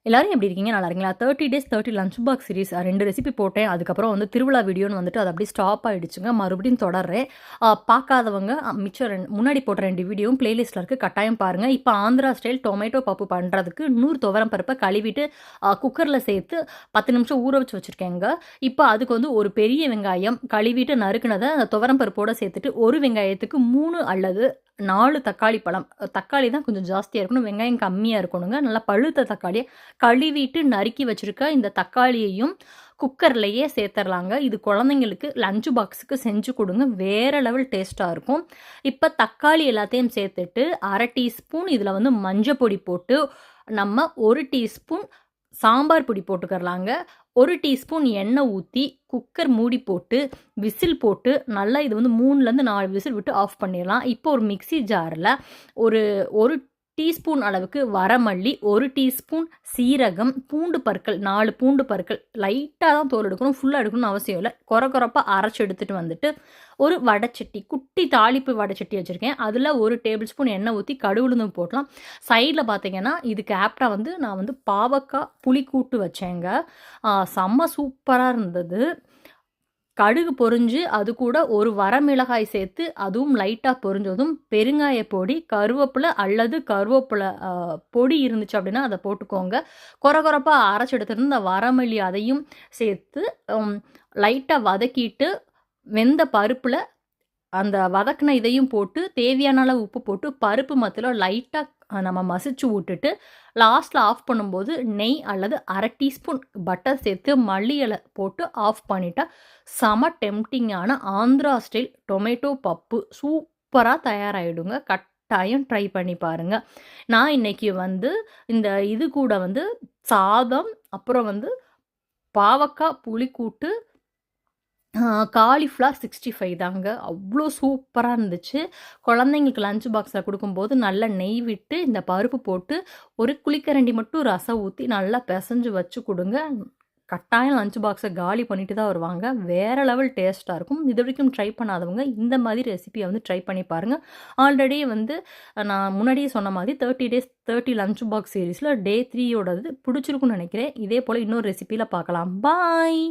எல்லாரும் எப்படி இருக்கீங்க? நல்லா இருக்கீங்களா? 30 days 30 lunch box series 2 recipe போட்டேன். அதுக்கப்புறம் வந்து திருவிழா வீடியோன்னு வந்துட்டு அது அப்படியே ஸ்டாப் ஆயிடுச்சுங்க. மறுபடியும் தொடர்றேன். பார்க்காதவங்க மிச்சம் முன்னாடி போட்ட 2 வீடியோவும் பிளேலிஸ்ட்டில் இருக்குது. கட்டாயம் பாருங்கள். இப்போ ஆந்திரா ஸ்டைல் டொமேட்டோ பப்பு பண்ணுறதுக்கு 100 துவரம் பருப்பை கழுவிட்டு குக்கரில் சேர்த்து 10 நிமிஷம் ஊற வச்சு வச்சுருக்கேங்க. இப்போ அதுக்கு வந்து ஒரு பெரிய வெங்காயம் கழுவிட்டு நறுக்குனதை அந்த துவரம் பருப்போடு சேர்த்துட்டு ஒரு வெங்காயத்துக்கு 3 அல்லது 4 தக்காளி பழம். தக்காளி தான் கொஞ்சம் ஜாஸ்தியாக இருக்கணும், வெங்காயம் கம்மியாக இருக்கணுங்க. நல்லா பழுத்த தக்காளியை கழுவிட்டு நறுக்கி வச்சுருக்க இந்த தக்காளியையும் குக்கர்லேயே சேர்த்துடலாங்க. இது குழந்தைங்களுக்கு லஞ்சு பாக்ஸுக்கு செஞ்சு கொடுங்க, வேறு லெவல் டேஸ்ட்டாக இருக்கும். இப்போ தக்காளி எல்லாத்தையும் சேர்த்துட்டு 1/2 டீஸ்பூன் இதில் வந்து மஞ்சள் பொடி போட்டு நம்ம 1 டீஸ்பூன் சாம்பார் பொடி போட்டுக்கரலாங்க. 1 டீஸ்பூன் எண்ணெய் ஊற்றி குக்கர் மூடி போட்டு விசில் போட்டு நல்லா இது வந்து 3லேருந்து 4 விசில் விட்டு ஆஃப் பண்ணிடலாம். இப்போ ஒரு மிக்சி ஜாரில் ஒரு டீஸ்பூன் அளவுக்கு வரமல்லி, 1 டீஸ்பூன் சீரகம், பூண்டு பற்கள் 4 பூண்டு பற்கள் லைட்டாக தான் தோல் எடுக்கணும், ஃபுல்லாக எடுக்கணும்னு அவசியம் இல்லை. குறப்பாக அரைச்சி எடுத்துகிட்டு வந்துட்டு ஒரு வடைச்சட்டி, குட்டி தாளிப்பு வடைச்சட்டி வச்சுருக்கேன். அதில் 1 டேபிள் ஸ்பூன் எண்ணெய் ஊற்றி கடுகுளுந்தும் போட்டலாம். சைடில் பார்த்தீங்கன்னா இதுக்கு ஆப்டாக வந்து நான் வந்து பாவக்காய் புளிக்கூட்டு வச்சேங்க. செம்ம சூப்பராக இருந்தது. கடுகு பொரிஞ்சு அது கூட ஒரு வரமிளகாய் சேர்த்து அதுவும் லைட்டாக பொரிஞ்சதும் பெருங்காய பொடி, கருவேப்பிலை அல்லது கருவேப்பிலை பொடி இருந்துச்சு அப்படின்னா அதை போட்டுக்கோங்க. குறப்பாக அரைச்சி எடுத்துருந்து இந்த வரமல்லி அதையும் சேர்த்து லைட்டாக வதக்கிட்டு வெந்த பருப்பில் அந்த வதக்கின இதையும் போட்டு தேவையான அளவு உப்பு போட்டு பருப்பு மத்தில் லைட்டாக நம்ம மசிச்சு விட்டுட்டு லாஸ்ட்டில் ஆஃப் பண்ணும்போது நெய் அல்லது 1/2 டீஸ்பூன் பட்டர் சேர்த்து மல்லி இலை போட்டு ஆஃப் பண்ணிட்டா செம டெம்டிங்கான ஆந்திரா ஸ்டைல் டொமேட்டோ பப்பு சூப்பராக தயாராகிடுங்க. கட்டாயம் ட்ரை பண்ணி பாருங்கள். நான் இன்றைக்கி வந்து இந்த இது கூட வந்து சாதம், அப்புறம் வந்து பாவக்காய் புளிக்கூட்டு, காலிஃப்ளவர் 65 தாங்க. அவ்வளோ சூப்பராக இருந்துச்சு. குழந்தைங்களுக்கு லஞ்ச் பாக்ஸில் கொடுக்கும்போது நல்லா நெய் விட்டு இந்த பருப்பு போட்டு ஒரு குழிக்கரண்டி மட்டும் ரசம் ஊற்றி நல்லா பிசைஞ்சு வச்சு கொடுங்க. கட்டாயம் லஞ்ச் பாக்ஸை காலி பண்ணிட்டு தான் வருவாங்க. வேறு லெவல் டேஸ்ட்டாக இருக்கும். இது வரைக்கும் ட்ரை பண்ணாதவங்க இந்த மாதிரி ரெசிபியை வந்து ட்ரை பண்ணி பாருங்கள். ஆல்ரெடி வந்து நான் முன்னாடியே சொன்ன மாதிரி 30 டேஸ் 30 லஞ்ச் பாக்ஸ் சீரீஸில் டே 3யோடது பிடிச்சிருக்குன்னு நினைக்கிறேன். இதே போல் இன்னொரு ரெசிபியில் பார்க்கலாம். பாய்.